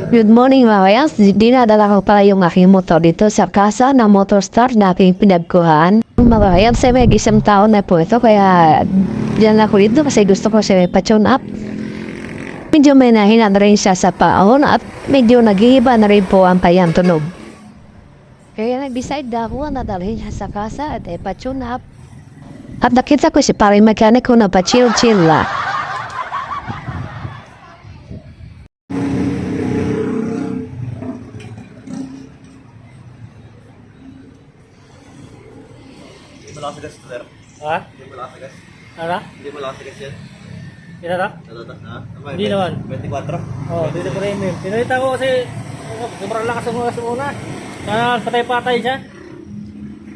Good morning mga kayas. Dinadala ko pala yung aking motor dito sa kasa na motor star na aking pinagkuhan. Mga kayas, may isang taon na po ito kaya dyan ako dito kasi gusto ko siya pa-tune up. Medyo may nahina na rin siya sa paon at medyo nag-iiba na rin po ang kanyang tunog. Kaya nag-decide na ako na dalhin siya sa kasa at pa-tune up. At nakita ko si paring mekaniko na pa-chill-chill la. Hindi mo lakas gas, sir. Ha? Hindi mo lakas gas. Ano? Hindi mo lakas gas yan. Kina na? Ha? Hindi naman. 24. Oo, dito pa rin yun. Pinalita ko kasi sobrang lakas ang oras muna. Sana patay-patay siya.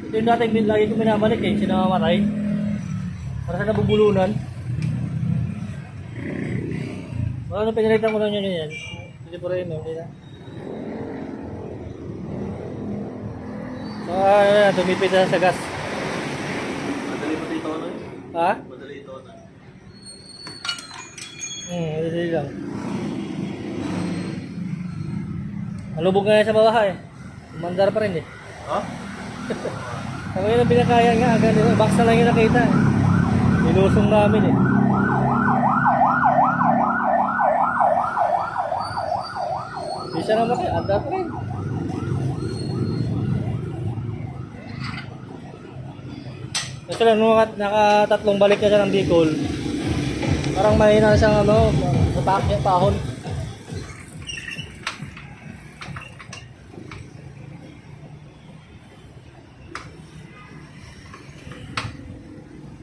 Ito yung dating lagi ko minabalik eh, sinamamatay. Para sa nabubulunan. Ano pinalita ko lang yun yan. Dito pa rin yun, hindi na. So, tumipid na sa gas. Madali mo dito ano eh. Ha? Madali ito ano. Madali lang. Malubog nga yan sa baba eh. Mandar pa rin eh. Ha? Ang yun ang pinakaya nga, hanggang box na lang yung nakita. Nilusong namin eh. Hindi siya naman kayo, anda pa rin. Kasi lang, nung nakatatlong balik na siya ng Bicol, parang mahina siyang sa pahon.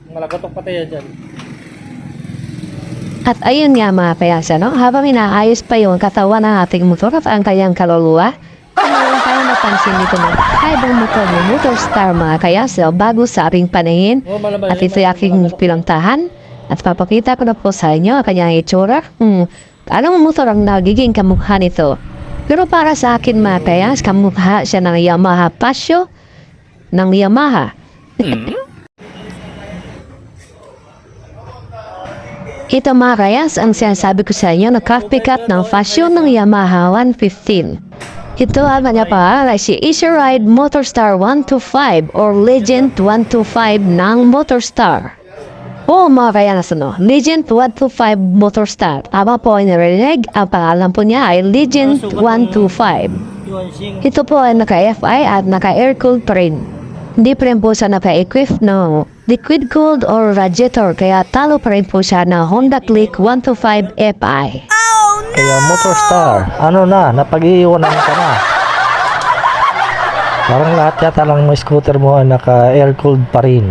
Malagatok pati yan dyan. At ayun nga mga kayasa, no? Habang inaayos pa yung katawan ng ating motor at ang kanyang kaluluwa, mayroon tayo napansin dito ng kaibang motor ng Motor Star mga kayasa bago sa ating paningin. At ito yung aking pinangtahan. At papakita ko na po sa inyo ang kanyang itsura. Anong motor ang nagiging kamukha nito? Pero para sa akin mga kayas, kamukha siya ng Yamaha Pasio ng Yamaha. Ito mga kayas, ang sinasabi ko sa inyo na copycat ng fashion ng Yamaha 115. Ito ang kanya pangalan ay si Easy Ride Motorstar 125 or Legend 125 ng Motorstar. Oo mga kayas, Legend 125 Motorstar. Tama po ay narinig, ang pangalan po niya ay Legend 125. Ito po ay naka-FI at naka-air-cooled pa rin. Hindi pa rin po siya naka-equip ng liquid-cooled or radiator kaya talo pa rin po siya ng Honda Click 125 FI. Kaya Motorstar, ano na, napag-iiwanan ka na. Parang lahat yata lang ng scooter mo ay naka-air-cooled pa rin.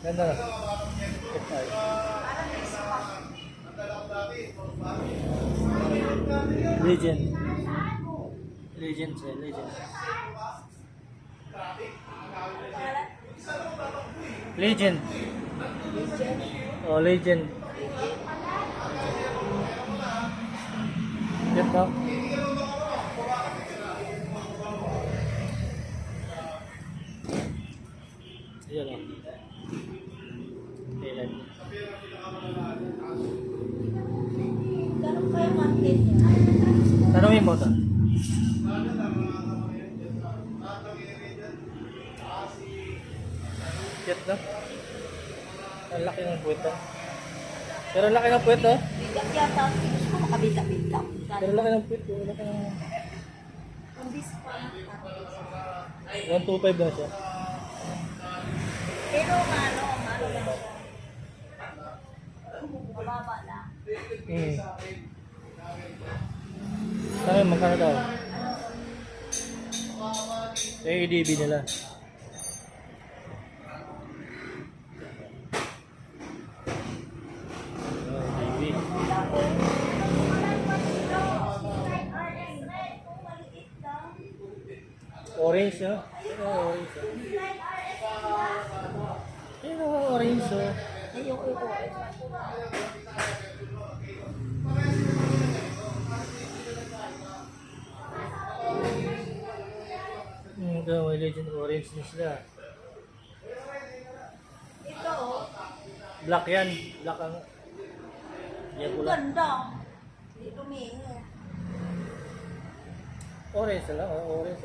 Ganda na. Legend. Legend siya, legend. Legend. Oh, legend. Get up. Ayan o. Ayan. Tanungin mo ito. Cute na. Ang laki ng puwet na. Pero ang laki ng puwet no? Bigat yata. Gusto ko makabita-bita. Pero ang laki ng puwet. Ang laki ng... Kumbis pa. 125 na siya. Pero ano lang siya. Mababa lang. Saan yung magkano daw? Sa ADB nila. ADB. Orange no? Orange. Orange so. Ayoko. Ito, may Legend Orange na sila. Ito, oh. Black yan. Black ang... Yan pula. Ganda. Hindi tumingi. Orange na lang, orange.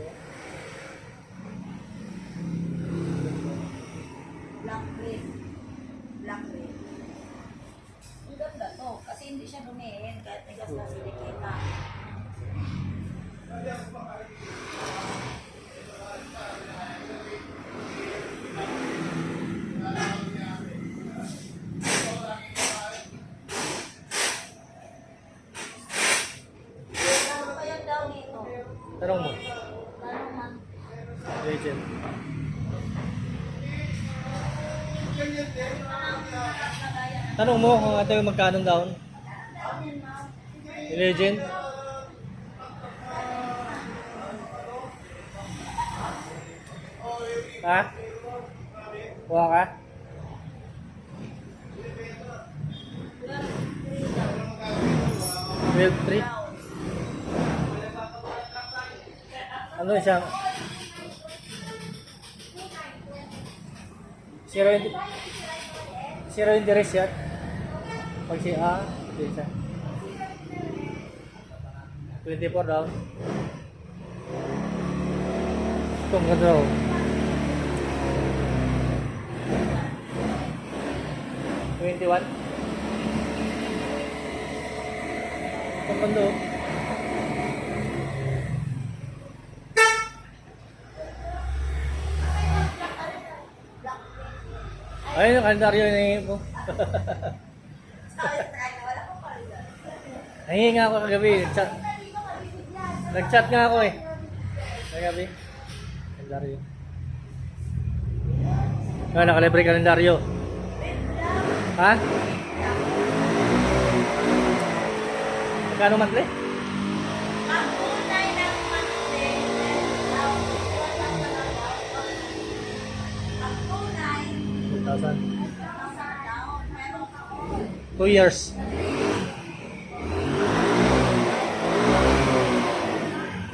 Black red. Black red. Ang ganda to. Kasi hindi siya dumihin. Kahit may gas-gas hindi kita. Ano kaya daw nito? Tanong mo. Ano man? Legend. Tanong mo kung ito yung magkano down. Legend. Ha? Kuha ka? Milk tree? Ano siya? Zero interest yan. Pag siya, hindi siya. 24 daw. Itong ganda daw. 21. Itong ganda daw. Ayun yung kalendaryo na po. Nahingi nga ako kagabi. Nag-chat nga ako eh. Kagabi. Kalendaryo. Nakalibre kalendaryo. Ha? Magkano monthly? Ang kulay ng mantle. Ang kulay. 2,000. Nasa down. Meron ako. 2 years.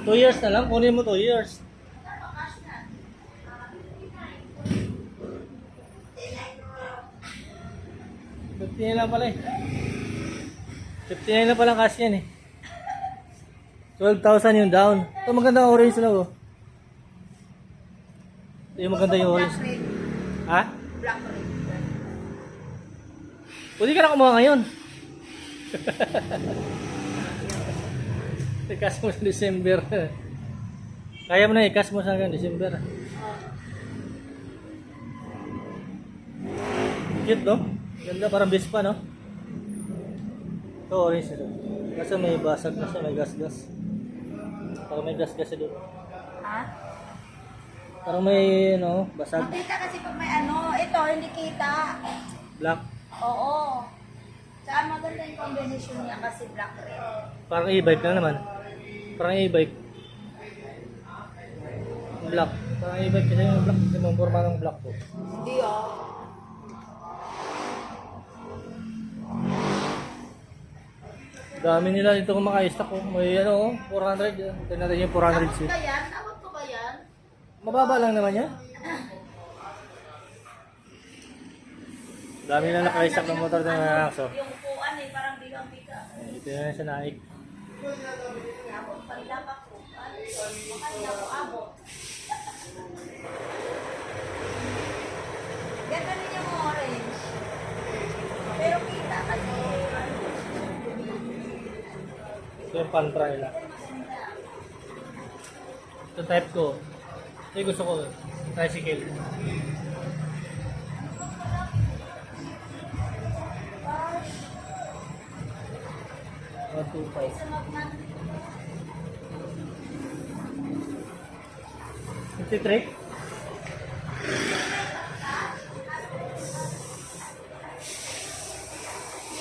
Two years na lang. Kunin mo 2 years. $59 lang pala eh. $59 na palang cash yan eh. 12,000 yung down. Ito maganda ang orange na oh. Ito yung maganda yung orange. Black red. Ha? Black red. Pwede ka na kumuha ngayon. I-cash mo sa December. Kaya mo na i-cash mo sa hanggang December. Cute no? Ganda, parang Vespa no? Ito orange ito. Kasi may basag na siya, may gas-gas. Parang may gas-gas doon. Ha? Parang may ano, basag. Makita kasi pag may ano, ito hindi kita. Black. Oo. Saka maganda yung combination niya kasi black red. Parang e-bike lang naman. Parang e-bike. Black. Parang e-bike kasi yung black. Kasi yung forma ng black po. Hindi oh. Dami nila dito kung maka-stock oh. May ano oh, 400. Tignan natin yung 400 Abot seat. ba yan? Abot ko ba yan? Mababa lang naman yan. Dami na naka-stock ng motor ng mga akso. Yung upuan eh, parang bigang-bigang. Ito na sa naik. Abot pa rin dapat ko. Makanya ko abot. Ganda rin yung orange. Pero kita kasi. Ito yung pantra nila. Ito type ko. Ito yung gusto ko. Tricycle. One, two, five. Sunod na. 53?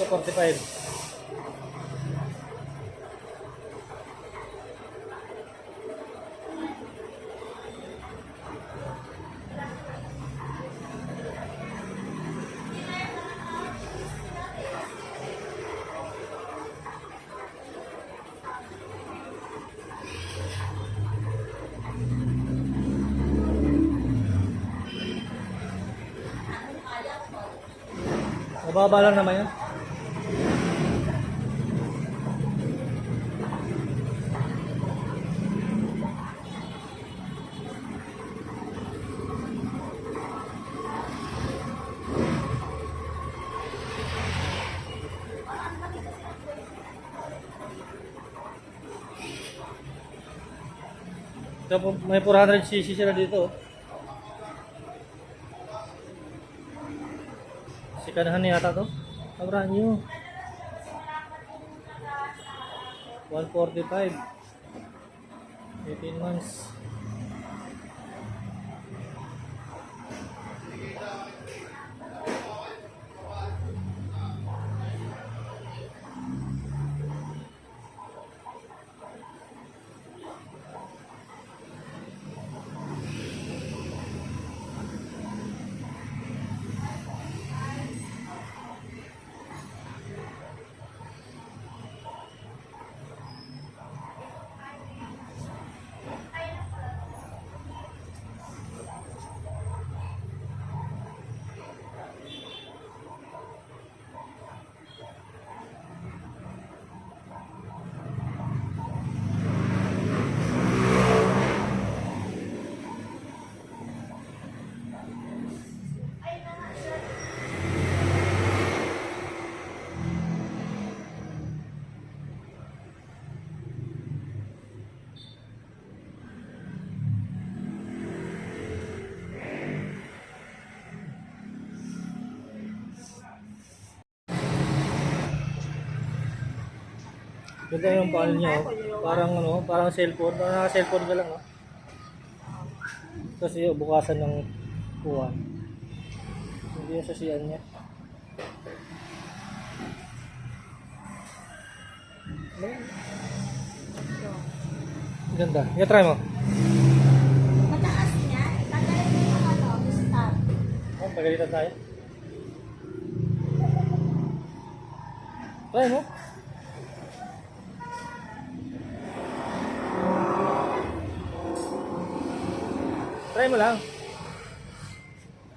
Ito 45. Mababa lang naman yun. Ito, may 400cc sila dito. Sikanahan niya yata to. Brand new. 145. 18 months. Ganda yung panel niya, oh. Parang ano, parang cellphone, parang naka-cellphone ka lang, oh. Kasi bukasan ng kuwan. Hindi yung sasiyan niya. Ganda. I-try mo. Mataas niya. Tanggalin mo yung ano, stop. Oh, pagalitan tayo. Try mo. Try mo lang.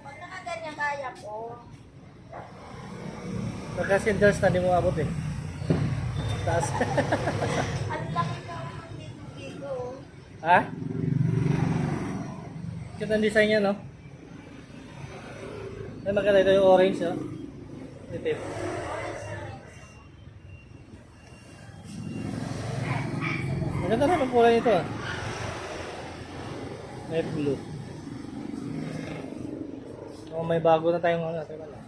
Pag nakaganyan kaya ko. Pagka-sinders na, di mo abot eh. Taas. Ang laki ka dito. Ha? Cute ang design niya, no? Ay, maganda ito yung orange, no? Itim. Maganda naman ang kulay nito, ah. May blue. Oh, may bago na tayong ano, teka lang.